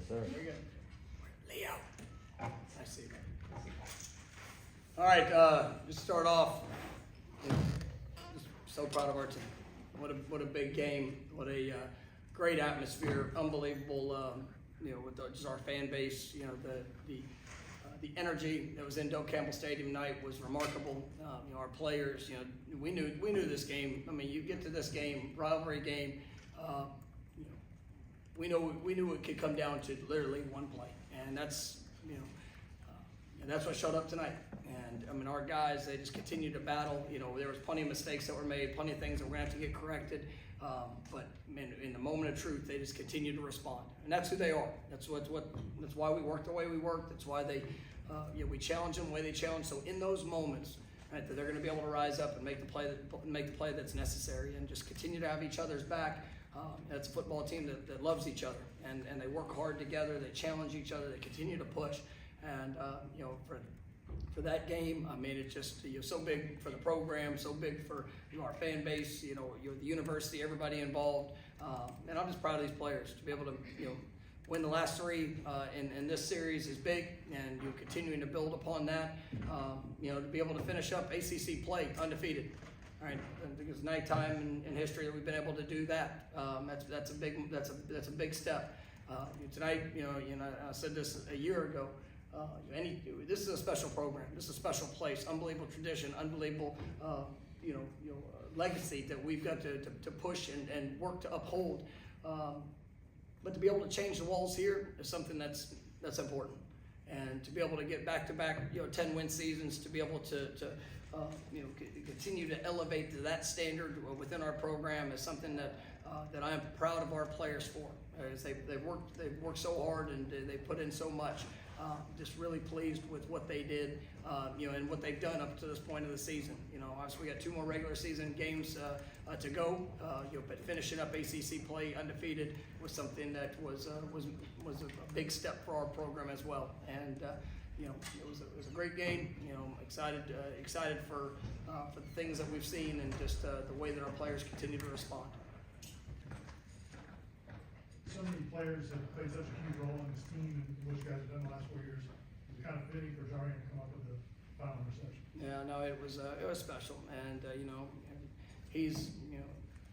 sir. Very good. Leo. I see that. All right, just start off. Just so proud of our team. What a big game. What a great atmosphere. Unbelievable. With just our fan base. The energy that was in Doak Campbell Stadium tonight was remarkable. Our players. We knew this game. I mean, you get to this game, rivalry game. We knew it could come down to literally one play, and that's and that's what showed up tonight. And I mean, our guys, they just continued to battle. There was plenty of mistakes that were made, plenty of things that we're gonna have to get corrected. But in the moment of truth, they just continue to respond, and that's who they are. That's why we work the way we work. That's why we challenge them the way they challenge. So in those moments, right, that they're going to be able to rise up and make the play that's necessary, and just continue to have each other's back. That's a football team that loves each other, and they work hard together. They challenge each other. They continue to push, and for that game, I mean, it's just so big for the program, so big for our fan base, the university, everybody involved, and I'm just proud of these players to be able to win the last three in this series is big, and continuing to build upon that, to be able to finish up ACC play undefeated. All right, I think it's nighttime in history that we've been able to do that. That's a big step. Tonight, I said this a year ago. This is a special program. This is a special place. Unbelievable tradition. Unbelievable, legacy that we've got to push and work to uphold. But to be able to change the walls here is something that's important. And to be able to get back-to-back 10-win seasons, to be able to continue to elevate to that standard within our program is something that I am proud of our players for. As they've worked so hard and they put in so much. Just really pleased with what they did, and what they've done up to this point of the season. Obviously we got 2 more regular season games to go, but finishing up ACC play undefeated was something that was a big step for our program as well. And it was a great game. Excited for the things that we've seen, and just the way that our players continue to respond. So many players have played such a huge role in this team and what you guys have done the last 4 years. It was kind of fitting for Jarrian to come up with the final reception. Yeah, no, it was special, and he's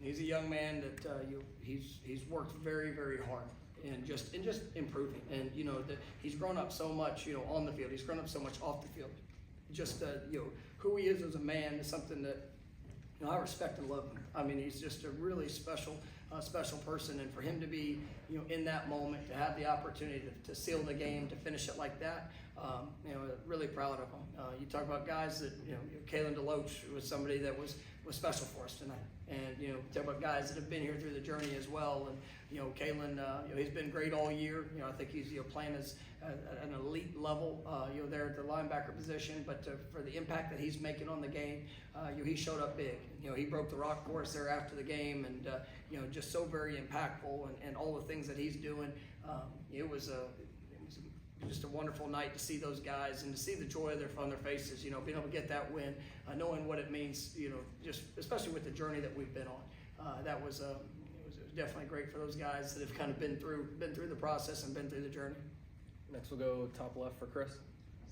a young man that he's worked very, very hard and just improving, and he's grown up so much on the field. He's grown up so much off the field. Just who he is as a man is something that I respect and love him. I mean, he's just a really special person, and for him to be in that moment, to have the opportunity to seal the game, to finish it like that, really proud of him. You talk about guys that Kalen DeLoach was somebody that was special for us tonight, and talk about guys that have been here through the journey as well. And Kalen, he's been great all year. I think he's playing at an elite level, there at the linebacker position. But for the impact that he's making on the game, he showed up big. He broke the rock course there after the game, and just so very impactful, and all the things that he's doing. It was just a wonderful night to see those guys and to see the joy on their faces. Being able to get that win, knowing what it means. Just especially with the journey that we've been on. That was it was definitely great for those guys that have kind of been through the process and been through the journey. Next we'll go top left for Chris.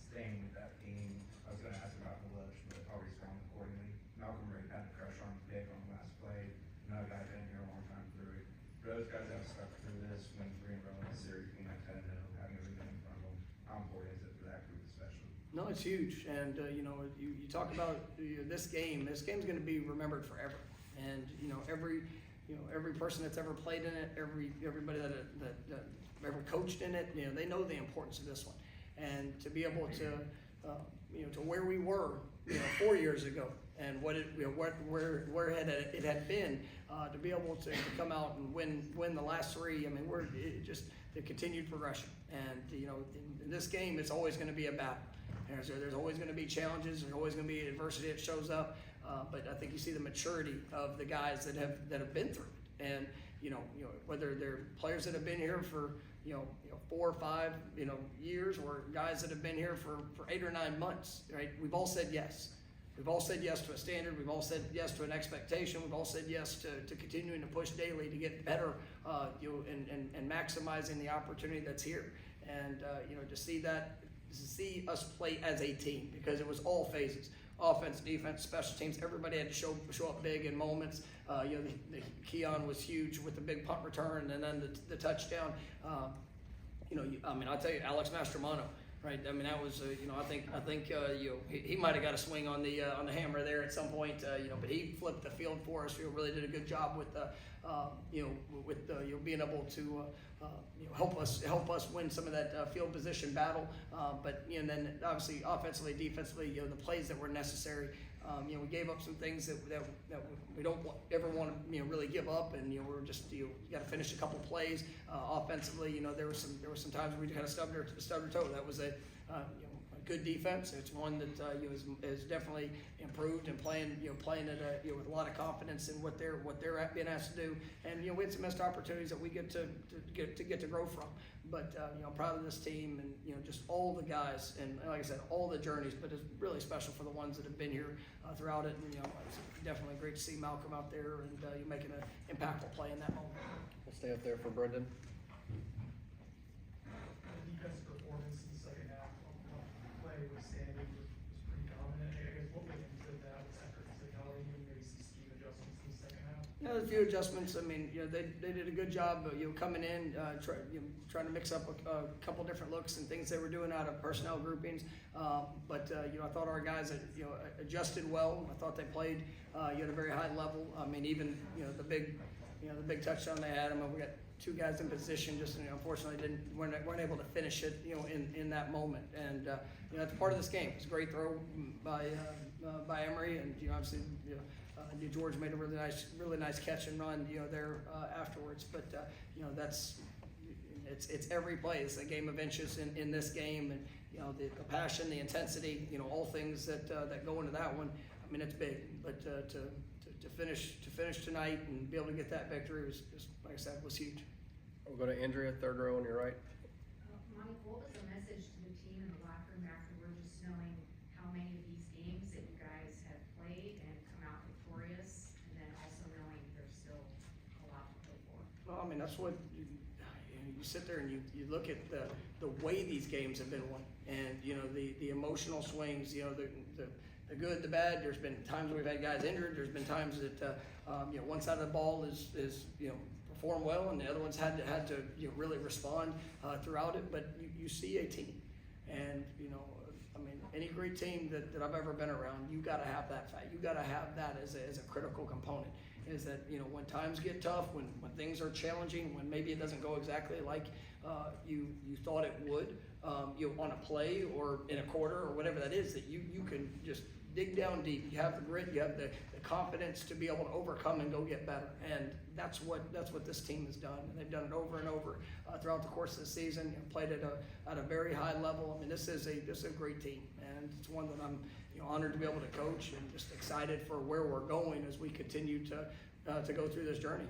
Staying with that team, I was going to ask about the Lush, but I'll respond accordingly. Malcolm Ray had a crush on pick on the last play. Another guy been here a long time through it. For those guys that have stuck through this, when 3 in a row in the series, being like 10-0, having everything in front of them, how important is it for that group especially? No, it's huge, and you talk about this game. This game's going to be remembered forever, and every person that's ever played in it, everybody that ever coached in it, they know the importance of this one, and to be able to to where we were 4 years ago, and where it had been, to be able to come out and win the last 3. I mean, we're just the continued progression, and in this game, it's always going to be a battle. There's always going to be challenges. There's always going to be adversity that shows up. But I think you see the maturity of the guys that have been through it, and whether they're players that have been here for 4 or 5 years, or guys that have been here for 8 or 9 months. Right? We've all said yes, we've all said yes to a standard. We've all said yes to an expectation. We've all said yes to continuing to push daily to get better, and maximizing the opportunity that's here. And to see us play as a team, because it was all phases: offense, defense, special teams. Everybody had to show up big in moments. The Keon was huge with the big punt return, and then the touchdown. I'll tell you, Alex Mastromano. Right, I mean that was I think he might have got a swing on the hammer there at some point, but he flipped the field for us. Really did a good job with being able to help us win some of that field position battle. But then obviously offensively, defensively, the plays that were necessary. We gave up some things that we don't ever want to really give up, and we're just you got to finish a couple plays. Offensively, there were some times where we kind of stubbed our toe. That was a good defense. It's one that is definitely improved and playing it with a lot of confidence in what they're being asked to do. And we had some missed opportunities that we get to grow from. But I'm proud of this team, and just all the guys, and like I said, all the journeys. But it's really special for the ones that have been here throughout it. And it's definitely great to see Malcolm out there and you making an impactful play in that moment. We'll stay up there for Brendan. The defensive performance in the second half play was standing, was pretty dominant. I guess what went into that? Was effort, physicality, and maybe some scheme adjustments in the second half? A few adjustments. I mean, they did a good job, coming in, trying to mix up a couple different looks and things they were doing out of personnel groupings. But I thought our guys adjusted well. I thought they played at a very high level. I mean, even the big touchdown they had. I mean, we got two guys in position, just unfortunately weren't able to finish it in that moment. And it's part of this game. It's a great throw by Emery, and obviously George made a really nice catch and run there afterwards. But it's every play. It's a game of inches in this game, and the passion, the intensity, all things that go into that one. I mean, it's big, but to finish tonight and be able to get that victory was like I said, was huge. We'll go to Andrea, third row on your right. Mike, what was the message to the team in the locker room afterward, just knowing how many of these games that you guys have played and come out victorious, and then also knowing there's still a lot to play for? Well, I mean, that's what you sit there and you look at the way these games have been won, and the emotional swings, the good, the bad. There's been times we've had guys injured. There's been times that one side of the ball is performed well, and the other one's had to really respond throughout it. But you see a team, and I mean, any great team that I've ever been around, you got to have that fact. You got to have that as a critical component. Is that when times get tough, when things are challenging, when maybe it doesn't go exactly like you thought it would, on a play or in a quarter or whatever that is, that you can just dig down deep. You have the grit, you have the confidence to be able to overcome and go get better. And that's what this team has done. And they've done it over and over throughout the course of the season. Played at a very high level. I mean, this is a great team, and it's one that I'm honored to be able to coach, and just excited for where we're going as we continue to go through this journey.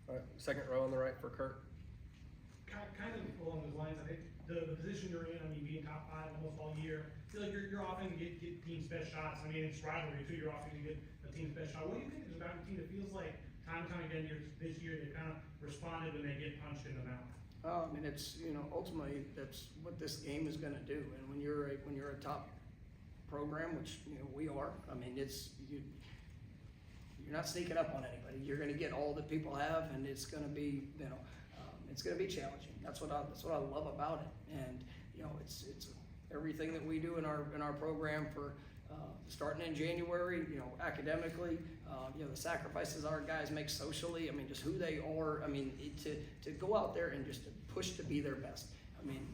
All right, second row on the right for Kurt. Kind of along those lines, I think the position you're in, I mean, being top 5 almost all year, I feel like you're often get team's best shots. I mean, it's rivalry too. You're often gonna get a team's best shot. What do you think is about your team? It feels like time and time again this year they kind of responded when they get punched in the mouth. I mean, it's ultimately that's what this game is going to do. And when you're a top program, which we are, I mean, you're not sneaking up on anybody. You're going to get all that people have, and it's going to be it's going to be challenging. That's what I love about it. And it's everything that we do in our program for starting in January. Academically, the sacrifices our guys make socially. I mean, just who they are. I mean, to go out there and just to push to be their best. I mean,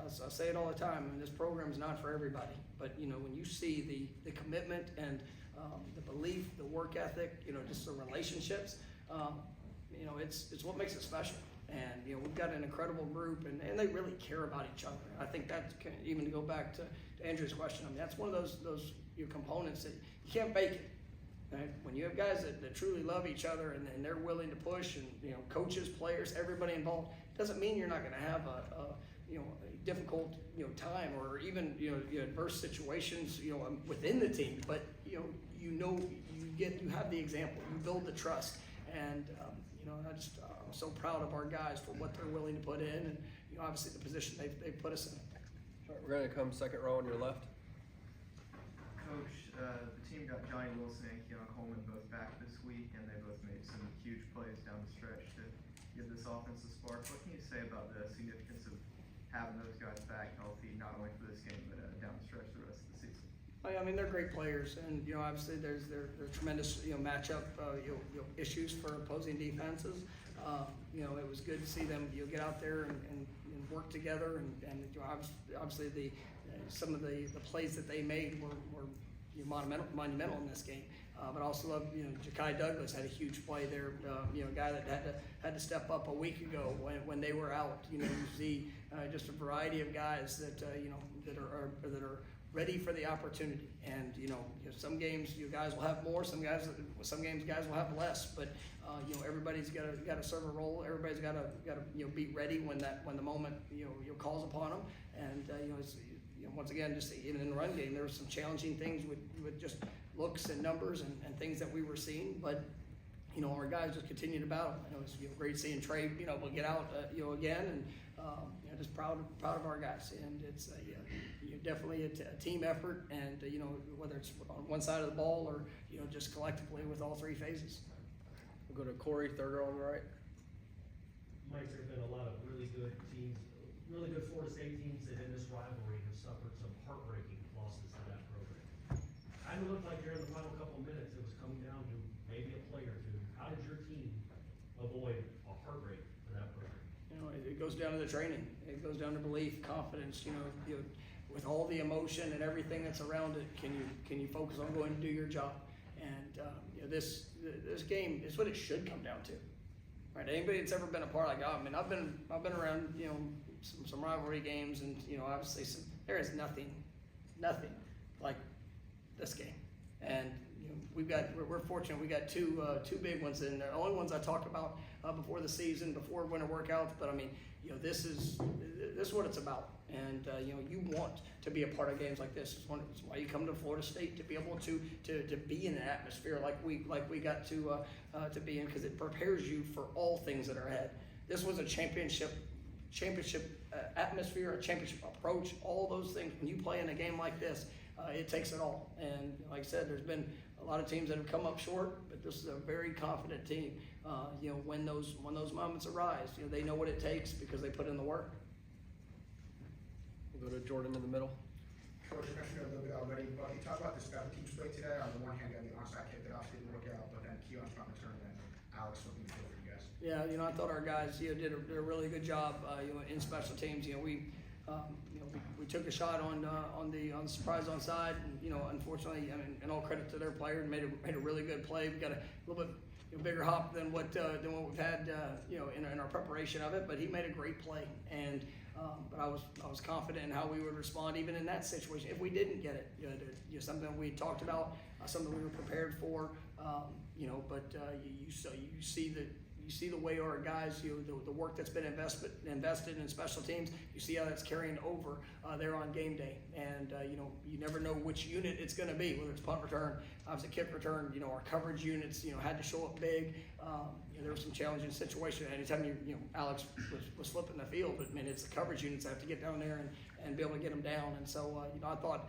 I say it all the time. I mean, this program is not for everybody. But when you see the commitment and the belief, the work ethic, just the relationships, it's what makes it special. And we've got an incredible group, and they really care about each other. I think that even to go back to Andrew's question, I mean, that's one of those components that you can't fake it. Right? When you have guys that truly love each other and they're willing to push, and coaches, players, everybody involved, doesn't mean you're not going to have difficult, time, or even, adverse situations, within the team, but, you have the example, you build the trust, and, I'm so proud of our guys for what they're willing to put in, and, obviously the position they've put us in. All right, we're gonna come second row on your left. Coach, the team got Johnny Wilson and Keon Coleman both back this week, and they both made some huge plays down the stretch to give this offense a spark. What can you say about the significance of having those guys back healthy, not only for this game, but down the stretch the rest of the season? I mean, they're great players, and obviously there's tremendous matchup issues for opposing defenses. It was good to see them get out there and work together, and obviously some of the plays that they made were monumental in this game. But I also love, Ja'Kai Douglas had a huge play there. A guy that had to step up a week ago when they were out. You see just a variety of guys that that are ready for the opportunity. And some games guys will have more. Some games guys will have less. But everybody's got to serve a role. Everybody's got to be ready when the moment calls upon them. And once again, just even in the run game, there were some challenging things with just looks and numbers and things that we were seeing, but our guys just continue to battle. It was great seeing Trey will get out again, and just proud of our guys. And it's definitely a team effort, and whether it's on one side of the ball or just collectively with all three phases. We'll go to Corey, third row on the right. Mike, there's been a lot of really good teams, really good Florida State teams that in this rivalry have suffered some heartbreaking losses to that program. Kind of looked like during the final couple of minutes it was coming down to maybe a play or two. How did your team avoid a heartbreak for that program? It goes down to the training. It goes down to belief, confidence. With all the emotion and everything that's around it, can you focus on going to do your job? And this game is what it should come down to. Right? Anybody that's ever been a part, I've been around some rivalry games, and obviously there is nothing like this game. And we're fortunate we got two big ones in there. The only ones I talk about before the season, before winter workouts. But this is what it's about. And you want to be a part of games like this. It's why you come to Florida State, to be able to be in an atmosphere like we got to be in, because it prepares you for all things that are ahead. This was a championship atmosphere, a championship approach, all those things. When you play in a game like this, it takes it all. And like I said, there's been a lot of teams that have come up short, but this is a very confident team. When those moments arise, they know what it takes because they put in the work. We'll go to Jordan in the middle. Coach, you mentioned it a little bit already, but you talked about the special teams play today. On the one hand, you had the onside kick that obviously didn't work out, but then Keon's trying to turn it in. Alex, what can you feel for you guys? Yeah, I thought our guys did a really good job in special teams. We took a shot on the surprise onside, and unfortunately, and all credit to their player, made a really good play. We got a little bit bigger hop than what we've had in our preparation of it, but he made a great play. And but I was confident in how we would respond even in that situation if we didn't get it. Something we talked about, something we were prepared for. But you see the way our guys, the work that's been invested in special teams. You see how that's carrying over there on game day, and you never know which unit it's going to be, whether it's punt return, obviously kick return. Our coverage units, had to show up big. There were some challenging situations. Anytime Alex was flipping the field, but it's the coverage units that have to get down there and be able to get them down. And so I thought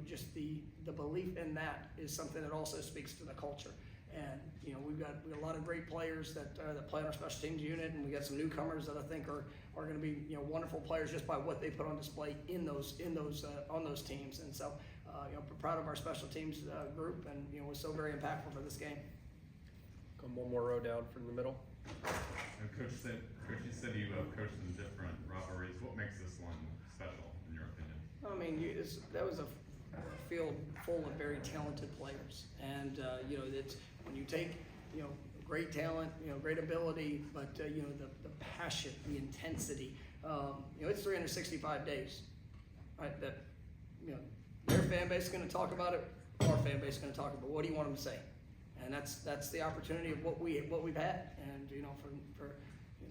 just the belief in that is something that also speaks to the culture. And we've got a lot of great players that play on our special teams unit, and we got some newcomers that I think are going to be wonderful players just by what they put on display on those teams. And so proud of our special teams group, and was so very impactful for this game. Come one more row down from the middle. Coach, you said you coached in different rivalries. What makes this one special, in your opinion? That was a field full of very talented players, and it's when you take great talent, great ability, but the passion, the intensity. It's 365 days, right? That their fan base is going to talk about it. Our fan base is going to talk about it. What do you want them to say? And that's the opportunity of what we've had. And for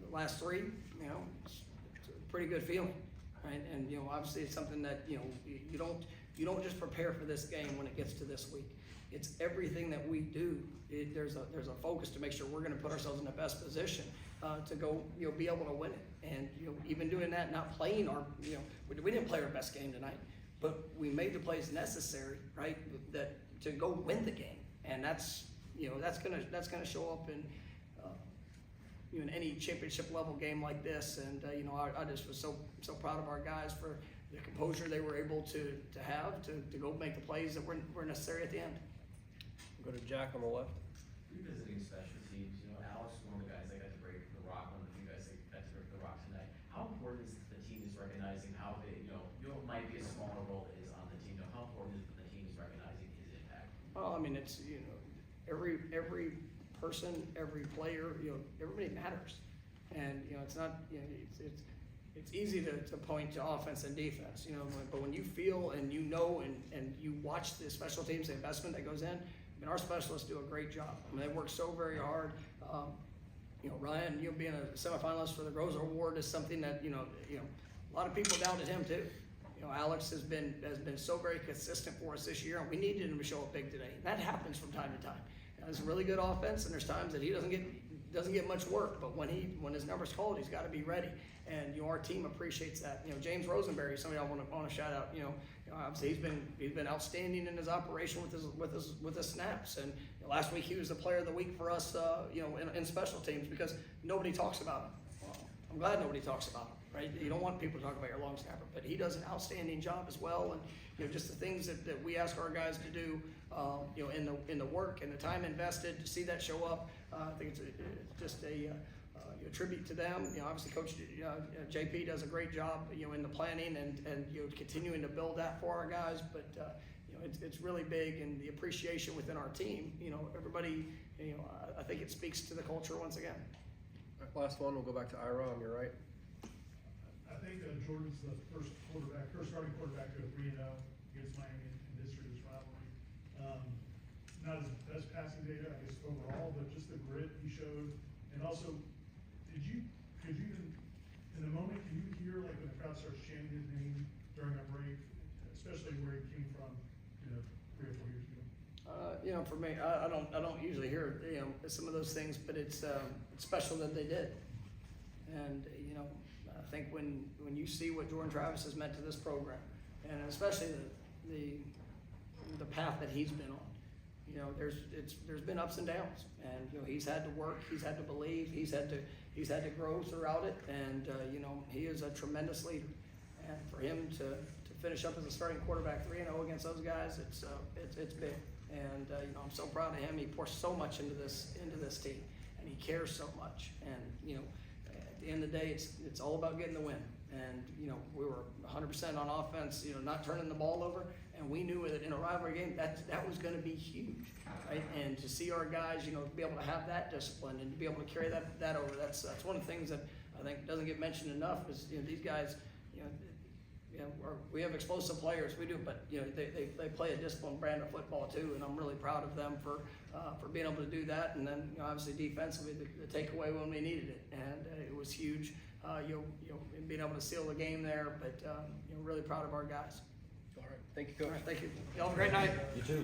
the last three, it's a pretty good feeling. right? And, you know, obviously it's something that, you know, you don't just prepare for this game when it gets to this week. It's everything that we do. There's a focus to make sure we're gonna put ourselves in the best position to go, you know, be able to win it. And, you know, even doing that, not playing our, you know, we didn't play our best game tonight, but we made the plays necessary, right, that to go win the game. And that's, you know, that's gonna show up in, you know, in any championship level game like this. And, you know, I just was so proud of our guys for the composure they were able to have to go make the plays that were necessary at the end. Go to Jack on the left. Revisiting special teams, you know, Alex was one of the guys that got to break the rock, one of the few guys that got to break the rock tonight. How important is the team is recognizing how they, you know, might be a smaller role is on the team, how important is it that the team is recognizing his impact? Well, I mean, it's, you know, every person, every player, you know, everybody matters. And, you know, it's not, you know, it's easy to point to offense and defense, you know, but when you feel and you know and you watch the special teams, the investment that goes in, I mean, our specialists do a great job. I mean, they work so very hard. You know, Ryan, you know, being a semifinalist for the Groza Award is something that, you know, a lot of people doubted him too. You know, Alex has been so very consistent for us this year, and we needed him to show up big today. And that happens from time to time. It's a really good offense, and there's times that he doesn't get much work, but when his number's called, he's got to be ready. And, you know, our team appreciates that. You know, James Rosenberry, somebody I want to shout out. You know, obviously he's been outstanding in his operation with his snaps. And, you know, last week he was the player of the week for us. You know, in special teams because nobody talks about him. Well, I'm glad nobody talks about him. Right? You don't want people to talk about your long snapper, but he does an outstanding job as well. And, you know, just the things that we ask our guys to do, you know, in the work and the time invested to see that show up. I think it's just a tribute to them. You know, obviously Coach JP does a great job, you know, in the planning and you know, continuing to build that for our guys. But you know, it's really big, and the appreciation within our team. You know, everybody. You know, I think it speaks to the culture once again. Last one, we'll go back to Ira on your right. I think Jordan's the first starting quarterback to go 3-0 against Miami in history of this rivalry. Not his best passing data, I guess, overall, but just the grit he showed. And also, could you in the moment, can you hear like when the crowd starts chanting his name during a break, especially where he came from, you know, 3 or 4 years ago? You know, for me, I don't usually hear, you know, some of those things, but it's special that they did. And, you know, I think when you see what Jordan Travis has meant to this program, and especially the path that he's been on, you know, there's been ups and downs, and you know, he's had to work, he's had to believe, he's had to grow throughout it, and you know, he is a tremendous leader. And for him to finish up as a starting quarterback 3-0 against those guys, it's big. And you know, I'm so proud of him. He pours so much into this team, and he cares so much. And you know, at the end of the day, it's all about getting the win. And you know, we were 100% on offense. You know, not turning the ball over, and we knew that in a rivalry game that was going to be huge, right? And to see our guys, you know, be able to have that discipline and to be able to carry that over. That's one of the things that I think doesn't get mentioned enough. Is, you know, these guys, you know, we have explosive players, we do, but you know, they play a disciplined brand of football too, and I'm really proud of them for being able to do that. And then, you know, obviously defensively, the takeaway when we needed it, and it was huge. You know, being able to seal the game there, but you know, really proud of our guys. All right, thank you, Coach. All right, thank you. Y'all have a great night. You too.